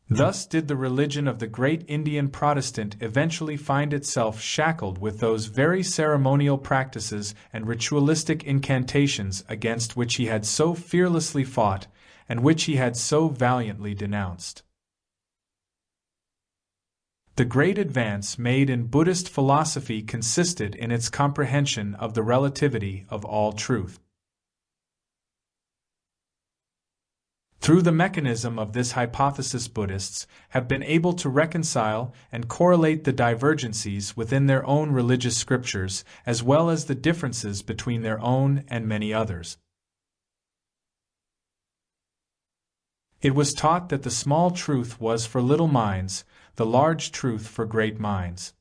Thus did the religion of the great Indian Protestant eventually find itself shackled with those very ceremonial practices and ritualistic incantations against which he had so fearlessly fought, and which he had so valiantly denounced. The great advance made in Buddhist philosophy consisted in its comprehension of the relativity of all truth. Through the mechanism of this hypothesis, Buddhists have been able to reconcile and correlate the divergencies within their own religious scriptures as well as the differences between their own and many others. It was taught that the small truth was for little minds, the large truth for great minds.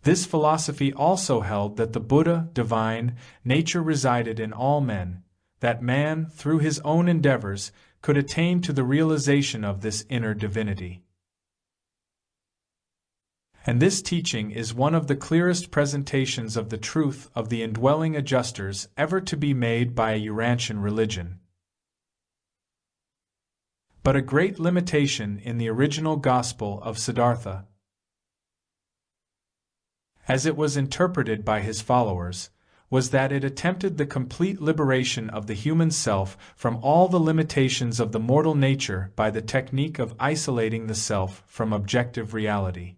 This philosophy also held that the Buddha, divine, nature resided in all men, that man, through his own endeavors, could attain to the realization of this inner divinity. And this teaching is one of the clearest presentations of the truth of the indwelling adjusters ever to be made by a Urantian religion. But a great limitation in the original gospel of Siddhartha, as it was interpreted by his followers, was that it attempted the complete liberation of the human self from all the limitations of the mortal nature by the technique of isolating the self from objective reality.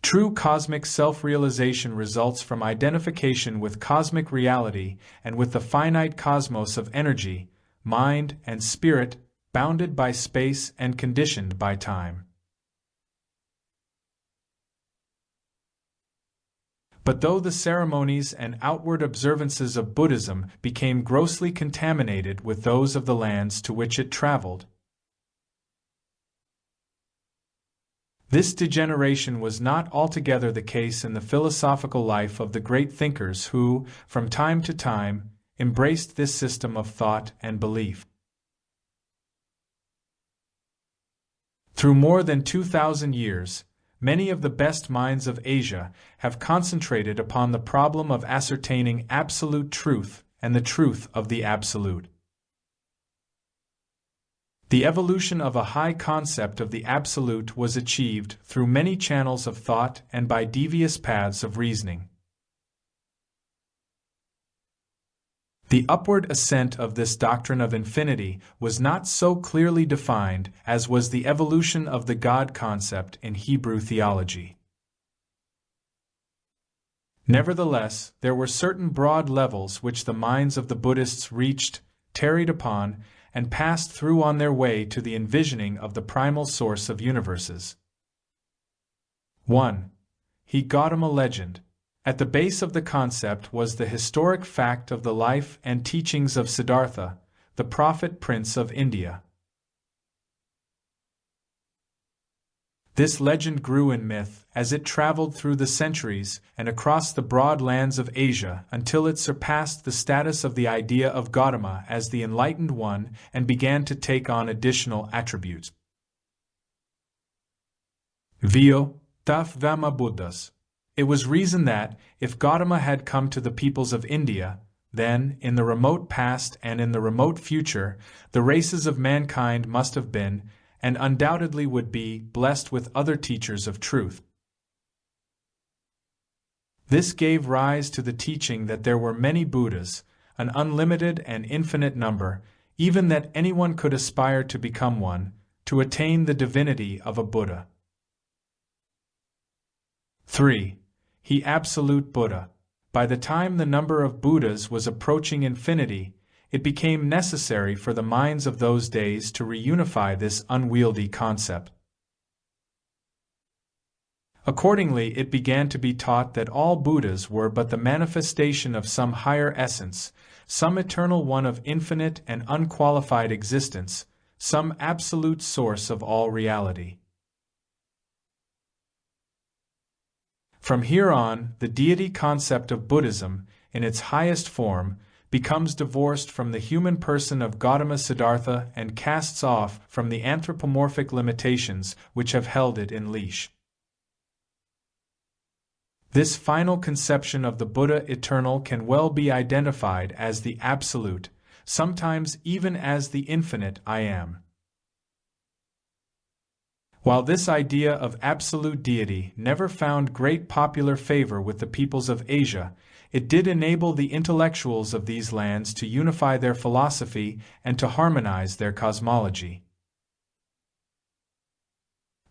True cosmic self-realization results from identification with cosmic reality and with the finite cosmos of energy, mind, and spirit, bounded by space and conditioned by time. But though the ceremonies and outward observances of Buddhism became grossly contaminated with those of the lands to which it traveled, this degeneration was not altogether the case in the philosophical life of the great thinkers who, from time to time, embraced this system of thought and belief. Through more than 2,000 years, many of the best minds of Asia have concentrated upon the problem of ascertaining absolute truth and the truth of the absolute. The evolution of a high concept of the absolute was achieved through many channels of thought and by devious paths of reasoning. The upward ascent of this doctrine of infinity was not so clearly defined as was the evolution of the God concept in Hebrew theology. Nevertheless, there were certain broad levels which the minds of the Buddhists reached, tarried upon, and passed through on their way to the envisioning of the primal source of universes. 1. Gautama legend. At the base of the concept was the historic fact of the life and teachings of Siddhartha, the prophet prince of India. This legend grew in myth as it traveled through the centuries and across the broad lands of Asia until it surpassed the status of the idea of Gautama as the enlightened one and began to take on additional attributes. Vio, Taf Vama Buddhas. It was reasoned that, if Gautama had come to the peoples of India, then, in the remote past and in the remote future, the races of mankind must have been, and undoubtedly would be, blessed with other teachers of truth. This gave rise to the teaching that there were many Buddhas, an unlimited and infinite number, even that anyone could aspire to become one, to attain the divinity of a Buddha. 3. Absolute Buddha. By the time the number of Buddhas was approaching infinity, it became necessary for the minds of those days to reunify this unwieldy concept. Accordingly, it began to be taught that all Buddhas were but the manifestation of some higher essence, some eternal one of infinite and unqualified existence, some absolute source of all reality. From here on, the deity concept of Buddhism, in its highest form, becomes divorced from the human person of Gautama Siddhartha and casts off from the anthropomorphic limitations which have held it in leash. This final conception of the Buddha eternal can well be identified as the Absolute, sometimes even as the infinite I Am. While this idea of absolute deity never found great popular favor with the peoples of Asia, it did enable the intellectuals of these lands to unify their philosophy and to harmonize their cosmology.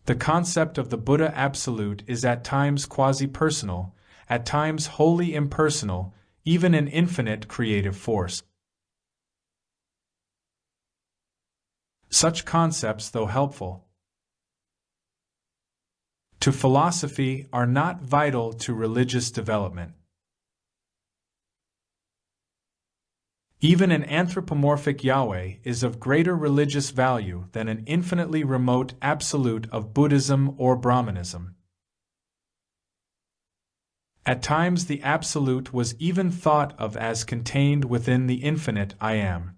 The concept of the Buddha Absolute is at times quasi-personal, at times wholly impersonal, even an infinite creative force. Such concepts, though helpful to philosophy, are not vital to religious development. Even an anthropomorphic Yahweh is of greater religious value than an infinitely remote absolute of Buddhism or Brahmanism. At times the absolute was even thought of as contained within the infinite I Am.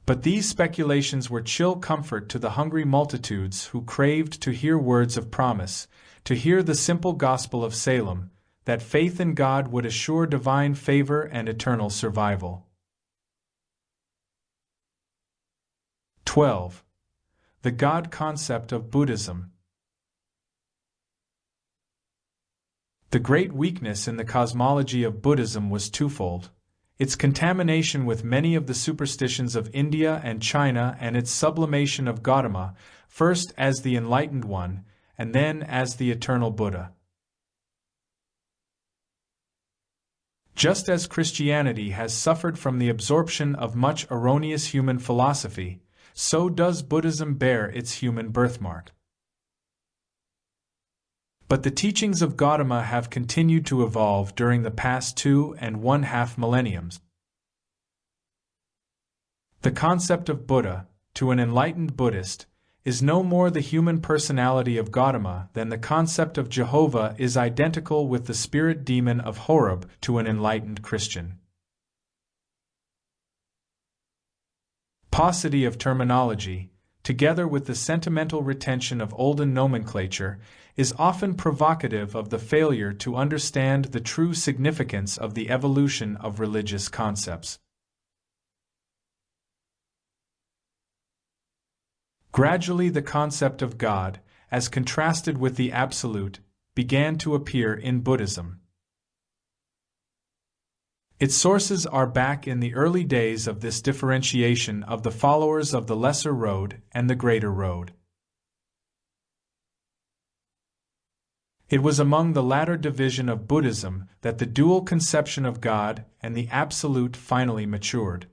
But these speculations were chill comfort to the hungry multitudes who craved to hear words of promise, to hear the simple gospel of Salem, that faith in God would assure divine favor and eternal survival. 12. The God concept of Buddhism. The great weakness in the cosmology of Buddhism was twofold: its contamination with many of the superstitions of India and China and its sublimation of Gautama, first as the enlightened one, and then as the eternal Buddha. Just as Christianity has suffered from the absorption of much erroneous human philosophy, so does Buddhism bear its human birthmark. But the teachings of Gautama have continued to evolve during the past 2.5 millenniums. The concept of Buddha, to an enlightened Buddhist, is no more the human personality of Gautama than the concept of Jehovah is identical with the spirit demon of Horeb to an enlightened Christian. Paucity of terminology, together with the sentimental retention of olden nomenclature, is often provocative of the failure to understand the true significance of the evolution of religious concepts. Gradually the concept of God, as contrasted with the Absolute, began to appear in Buddhism. Its sources are back in the early days of this differentiation of the followers of the Lesser Road and the Greater Road. It was among the latter division of Buddhism that the dual conception of God and the Absolute finally matured.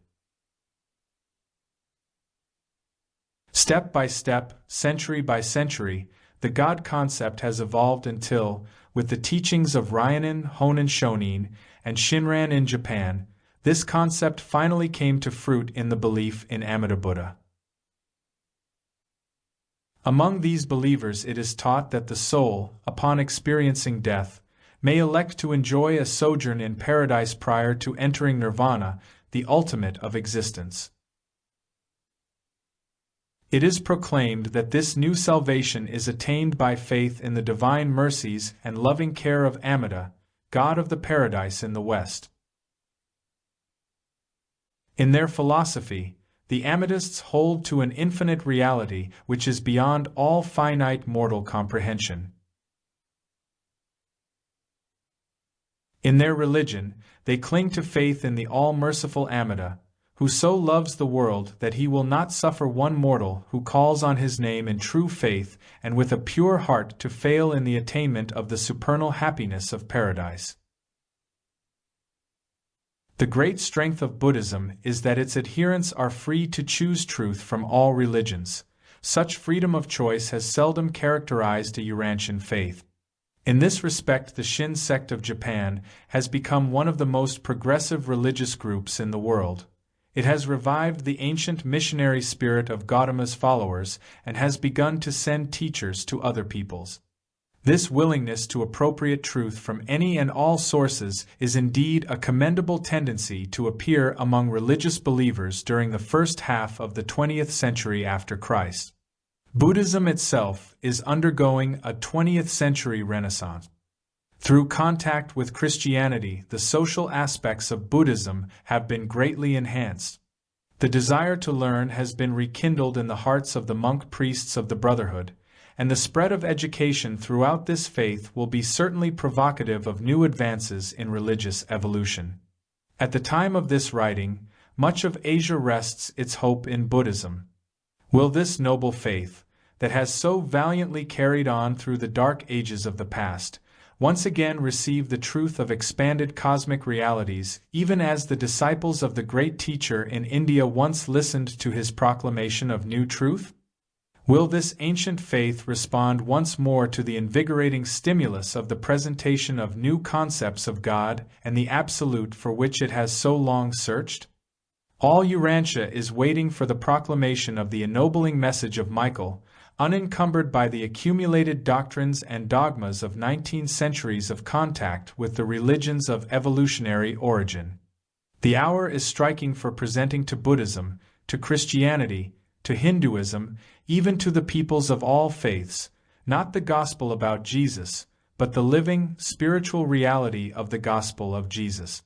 Step by step, century by century, the God concept has evolved until, with the teachings of Ryonin, Honen Shonin, and Shinran in Japan, this concept finally came to fruit in the belief in Amitabha. Among these believers it is taught that the soul, upon experiencing death, may elect to enjoy a sojourn in paradise prior to entering nirvana, the ultimate of existence. It is proclaimed that this new salvation is attained by faith in the divine mercies and loving care of Amida, God of the paradise in the West. In their philosophy, the Amidists hold to an infinite reality which is beyond all finite mortal comprehension. In their religion, they cling to faith in the all-merciful Amida, who so loves the world that he will not suffer one mortal who calls on his name in true faith and with a pure heart to fail in the attainment of the supernal happiness of paradise. The great strength of Buddhism is that its adherents are free to choose truth from all religions. Such freedom of choice has seldom characterized a Urantian faith. In this respect, the Shin sect of Japan has become one of the most progressive religious groups in the world. It has revived the ancient missionary spirit of Gautama's followers and has begun to send teachers to other peoples. This willingness to appropriate truth from any and all sources is indeed a commendable tendency to appear among religious believers during the first half of the 20th century after Christ. Buddhism itself is undergoing a 20th century renaissance. Through contact with Christianity, the social aspects of Buddhism have been greatly enhanced. The desire to learn has been rekindled in the hearts of the monk priests of the Brotherhood, and the spread of education throughout this faith will be certainly provocative of new advances in religious evolution. At the time of this writing, much of Asia rests its hope in Buddhism. Will this noble faith, that has so valiantly carried on through the dark ages of the past, once again receive the truth of expanded cosmic realities, even as the disciples of the great teacher in India once listened to his proclamation of new truth? Will this ancient faith respond once more to the invigorating stimulus of the presentation of new concepts of God and the Absolute for which it has so long searched? All Urantia is waiting for the proclamation of the ennobling message of Michael, unencumbered by the accumulated doctrines and dogmas of 19 centuries of contact with the religions of evolutionary origin. The hour is striking for presenting to Buddhism, to Christianity, to Hinduism, even to the peoples of all faiths, not the gospel about Jesus, but the living, spiritual reality of the gospel of Jesus.